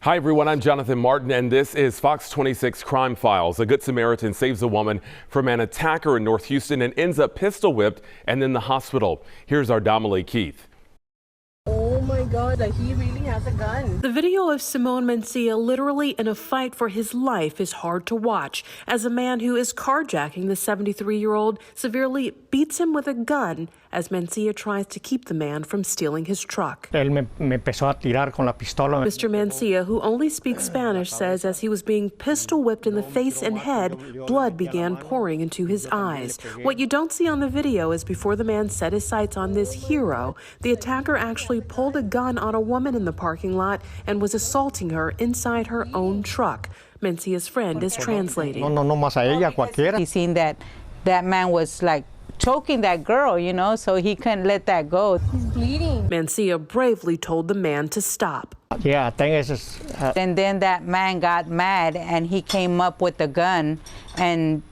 Hi everyone, I'm Jonathan Martin and this is Fox 26 Crime Files. A Good Samaritan saves a woman from an attacker in North Houston and ends up pistol whipped and in the hospital. Here's our Dominique Keith. Oh my God, he really has a gun. The video of Simone Mencia literally in a fight for his life is hard to watch as a man who is carjacking the 73-year-old severely beats him with a gun as Mencia tries to keep the man from stealing his truck. Él me empezó a tirar con la pistola. Mr. Mencia, who only speaks Spanish, says as he was being pistol whipped in the face and head, blood began pouring into his eyes. What you don't see on the video is before the man set his sights on this hero, the attacker actually pulled a gun on a woman in the parking lot and was assaulting her inside her own truck. Mencia's friend is translating. No más a ella, cualquiera. He seen that man was like choking that girl, you know, so he couldn't let that go. He's bleeding. Mencia bravely told the man to stop. Yeah, I think it's And then that man got mad and he came up with the gun and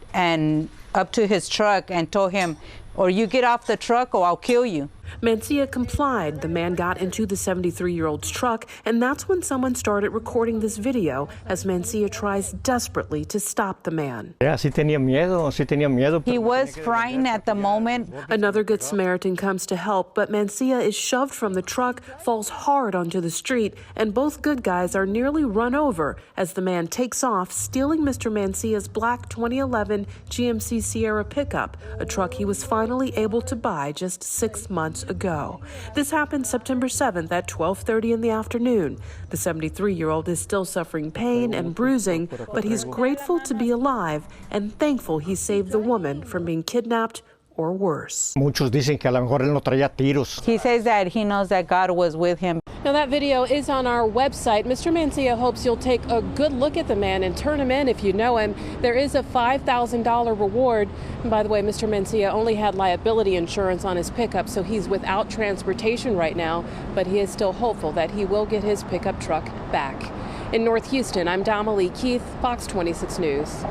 up to his truck and told him, or you get off the truck or I'll kill you. Mencia complied. The man got into the 73-year-old's truck, and that's when someone started recording this video as Mencia tries desperately to stop the man. yeah, sí tenía miedo. He was frightened at the moment. Another Good Samaritan comes to help, but Mencia is shoved from the truck, falls hard onto the street, and both good guys are nearly run over as the man takes off, stealing Mr. Mencia's black 2011 GMC Sierra pickup, a truck he was finally able to buy just 6 months ago. This happened September 7th at 12:30 in the afternoon. The 73-year-old is still suffering pain and bruising, but he's grateful to be alive and thankful he saved the woman from being kidnapped or worse. Muchos dicen que a lo mejor él no traía tiros. He says that he knows that God was with him. Now that video is on our website. Mr. Mencia hopes you'll take a good look at the man and turn him in if you know him. There is a $5,000 reward. And by the way, Mr. Mencia only had liability insurance on his pickup, so he's without transportation right now, but he is still hopeful that he will get his pickup truck back. In North Houston, I'm Dominique Keith, Fox 26 News.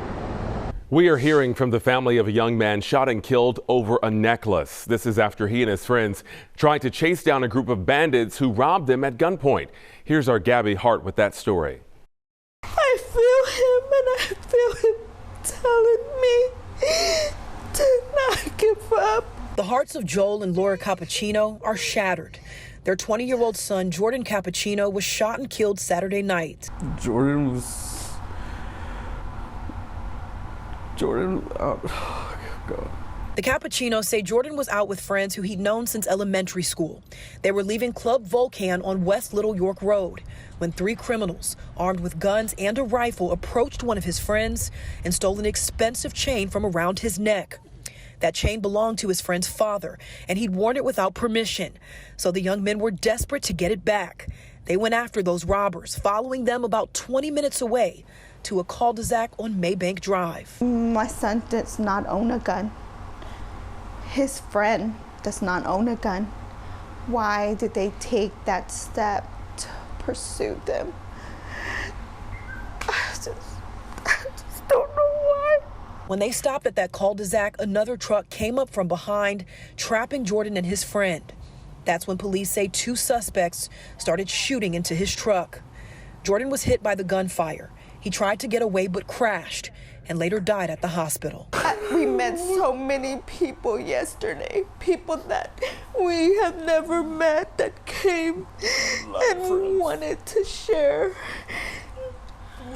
We are hearing from the family of a young man shot and killed over a necklace. This is after he and his friends tried to chase down a group of bandits who robbed them at gunpoint. Here's our Gabby Hart with that story. I feel him and I feel him telling me to not give up. The hearts of Joel and Laura Cappuccino are shattered. Their 20-year-old son, Jordan Cappuccino, was shot and killed Saturday night. Jordan, oh God. The Cappuccinos say Jordan was out with friends who he'd known since elementary school. They were leaving Club Volcan on West Little York Road when 3 criminals, armed with guns and a rifle, approached one of his friends and stole an expensive chain from around his neck. That chain belonged to his friend's father, and he'd worn it without permission. So the young men were desperate to get it back. They went after those robbers, following them about 20 minutes away to a cul-de-sac on Maybank Drive. My son does not own a gun. His friend does not own a gun. Why did they take that step to pursue them? I just don't know why. When they stopped at that cul-de-sac, another truck came up from behind, trapping Jordan and his friend. That's when police say 2 suspects started shooting into his truck. Jordan was hit by the gunfire. He tried to get away but crashed and later died at the hospital. We met so many people yesterday, people that we have never met that came and wanted to share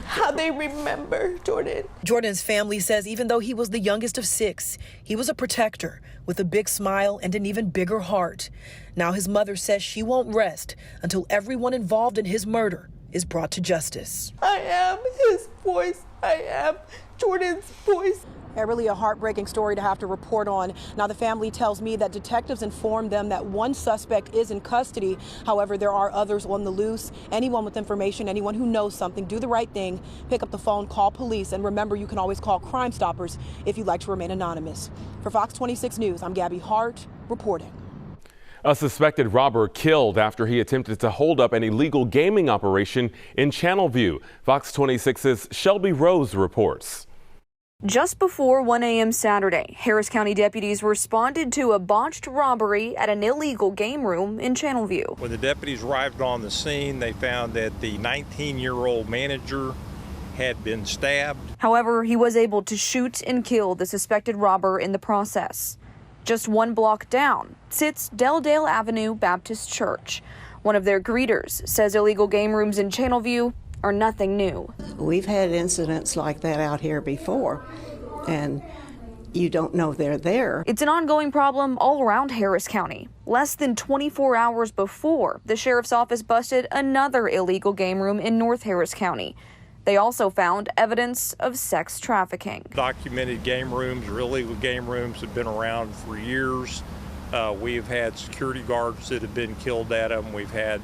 how they remember Jordan. Jordan's family says even though he was the youngest of 6, he was a protector with a big smile and an even bigger heart. Now his mother says she won't rest until everyone involved in his murder is brought to justice. I am his voice. I am Jordan's voice. Really a heartbreaking story to have to report on. Now the family tells me that detectives informed them that 1 suspect is in custody. However, there are others on the loose. Anyone with information, anyone who knows something, do the right thing. Pick up the phone, call police, and remember you can always call Crime Stoppers if you'd like to remain anonymous. For Fox 26 News, I'm Gabby Hart reporting. A suspected robber killed after he attempted to hold up an illegal gaming operation in Channelview. Fox 26's Shelby Rose reports. Just before 1 a.m. Saturday, Harris County deputies responded to a botched robbery at an illegal game room in Channelview. When the deputies arrived on the scene, they found that the 19-year-old manager had been stabbed. However, he was able to shoot and kill the suspected robber in the process. Just 1 block down sits Delldale Avenue Baptist Church. One of their greeters says illegal game rooms in Channelview are nothing new. We've had incidents like that out here before, and you don't know they're there. It's an ongoing problem all around Harris County. Less than 24 hours before, the sheriff's office busted another illegal game room in North Harris County. They also found evidence of sex trafficking. Documented game rooms or illegal game rooms have been around for years. We've had security guards that have been killed at them. We've had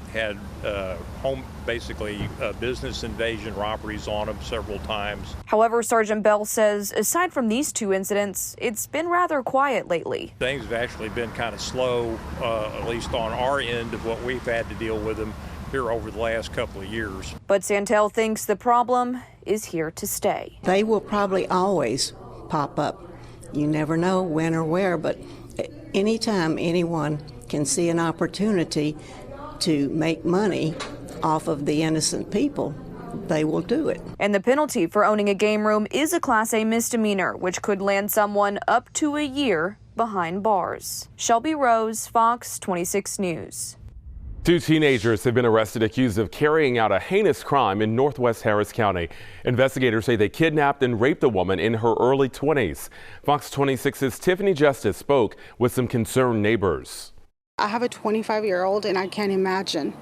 business invasion robberies on them several times. However, Sergeant Bell says aside from these 2 incidents, it's been rather quiet lately. Things have actually been kind of slow, at least on our end of what we've had to deal with them here over the last couple of years. But Santel thinks the problem is here to stay. They will probably always pop up. You never know when or where, but anytime anyone can see an opportunity to make money off of the innocent people, they will do it. And the penalty for owning a game room is a Class A misdemeanor, which could land someone up to a year behind bars. Shelby Rose, Fox 26 News. 2 teenagers have been arrested accused of carrying out a heinous crime in Northwest Harris County. Investigators say they kidnapped and raped a woman in her early 20s. Fox 26's Tiffany Justice spoke with some concerned neighbors. I have a 25-year-old and I can't imagine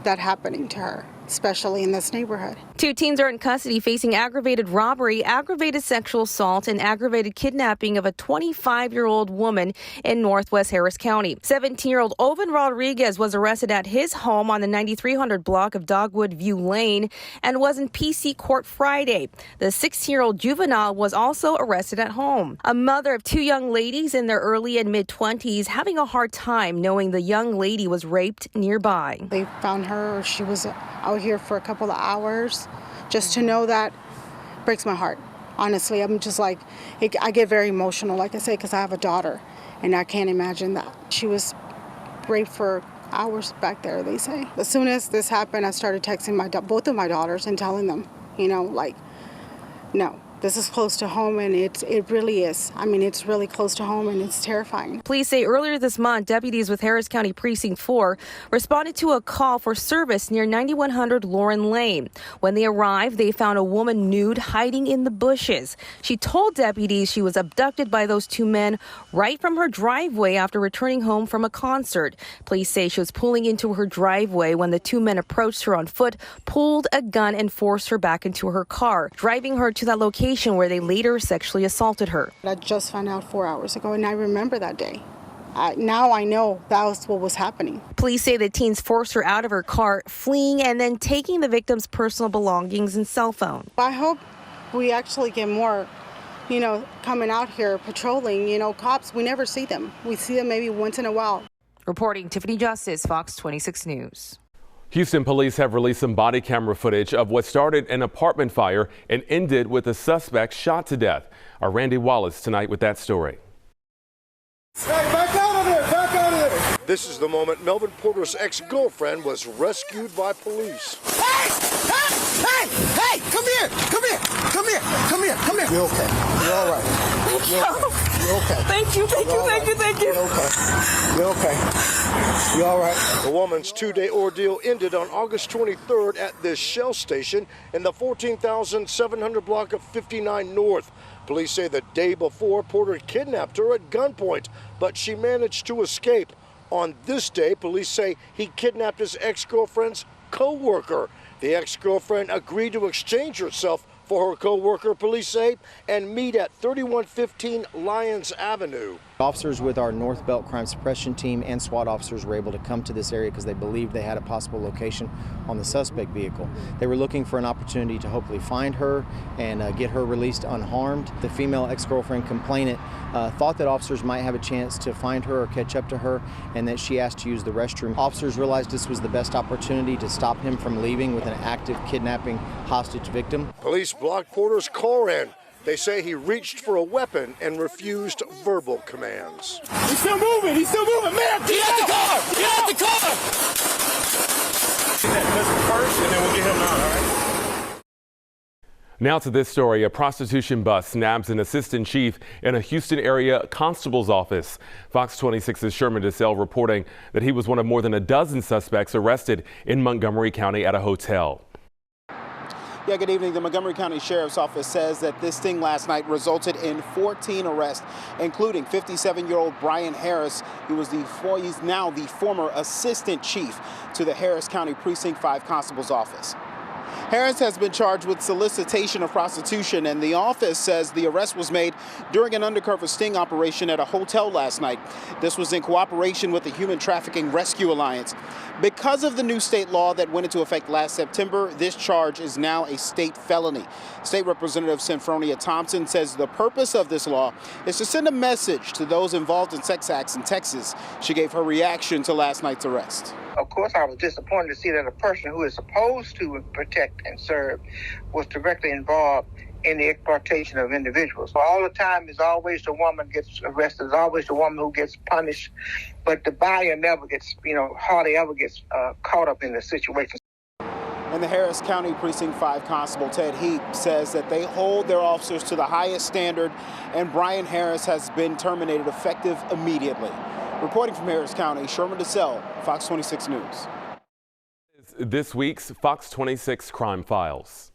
that happening to her, especially in this neighborhood. 2 teens are in custody facing aggravated robbery, aggravated sexual assault, and aggravated kidnapping of a 25-year-old woman in Northwest Harris County. 17-year-old Oven Rodriguez was arrested at his home on the 9300 block of Dogwood View Lane and was in PC court Friday. The 16-year-old juvenile was also arrested at home. A mother of 2 young ladies in their early and mid-20s having a hard time knowing the young lady was raped nearby. They found her, she was out here for a couple of hours. Just to know that breaks my heart. Honestly, I'm just like, I get very emotional, like I say, because I have a daughter, and I can't imagine that. She was raped for hours back there, they say. As soon as this happened, I started texting both of my daughters and telling them, no. This is close to home, and it really is. I mean, it's really close to home, and it's terrifying. Police say earlier this month, deputies with Harris County Precinct 4 responded to a call for service near 9100 Lauren Lane. When they arrived, they found a woman nude hiding in the bushes. She told deputies she was abducted by those 2 men right from her driveway after returning home from a concert. Police say she was pulling into her driveway when the 2 men approached her on foot, pulled a gun, and forced her back into her car, driving her to that location where they later sexually assaulted her. I just found out 4 hours ago, and I remember that day. Now I know that was what was happening. Police say the teens forced her out of her car, fleeing and then taking the victim's personal belongings and cell phone. I hope we actually get more, coming out here patrolling. Cops, we never see them. We see them maybe once in a while. Reporting Tiffany Justice, Fox 26 News. Houston police have released some body camera footage of what started an apartment fire and ended with a suspect shot to death. Our Randy Wallace tonight with that story. Hey, back out of there! Back out of there! This is the moment Melvin Porter's ex-girlfriend was rescued by police. Hey! Hey! Hey! Hey! Come here! Come here! Come here! Come here! Come here! You're okay. You're all right. You're okay. You're okay. Thank you. Thank you. Thank you. Thank you. You're okay. You're okay. You're all right. The woman's 2-day ordeal ended on August 23rd at this Shell station in the 14,700 block of 59 North. Police say the day before, Porter kidnapped her at gunpoint, but she managed to escape. On this day, police say he kidnapped his ex-girlfriend's co-worker. The ex-girlfriend agreed to exchange herself for her co-worker, police say, and meet at 3115 Lyons Avenue. Officers with our North Belt Crime Suppression Team and SWAT officers were able to come to this area because they believed they had a possible location on the suspect vehicle. They were looking for an opportunity to hopefully find her and get her released unharmed. The female ex-girlfriend complainant thought that officers might have a chance to find her or catch up to her, and that she asked to use the restroom. Officers realized this was the best opportunity to stop him from leaving with an active kidnapping hostage victim. Police blocked Porter's car in. They say he reached for a weapon and refused verbal commands. He's still moving! He's still moving! Man, get out the car! Get out the car! Get that pistol first, and then we'll get him out, all right? Now to this story. A prostitution bust nabs an assistant chief in a Houston area constable's office. Fox 26's Sherman DeSalle reporting that he was one of more than a dozen suspects arrested in Montgomery County at a hotel. Yeah, good evening. The Montgomery County Sheriff's Office says that this sting last night resulted in 14 arrests, including 57-year-old Brian Harris. He's now the former assistant chief to the Harris County Precinct 5 Constable's Office. Harris has been charged with solicitation of prostitution, and the office says the arrest was made during an undercover sting operation at a hotel last night. This was in cooperation with the Human Trafficking Rescue Alliance. Because of the new state law that went into effect last September, this charge is now a state felony. State Representative Synfronia Thompson says the purpose of this law is to send a message to those involved in sex acts in Texas. She gave her reaction to last night's arrest. Of course, I was disappointed to see that a person who is supposed to protect and serve was directly involved in the exploitation of individuals. So all the time is always the woman gets arrested, it's always the woman who gets punished, but the buyer never gets, hardly ever gets caught up in the situation. And the Harris County Precinct 5 Constable Ted Heap says that they hold their officers to the highest standard, and Brian Harris has been terminated effective immediately. Reporting from Harris County, Sherman DeSalle, Fox 26 News. This week's Fox 26 Crime Files.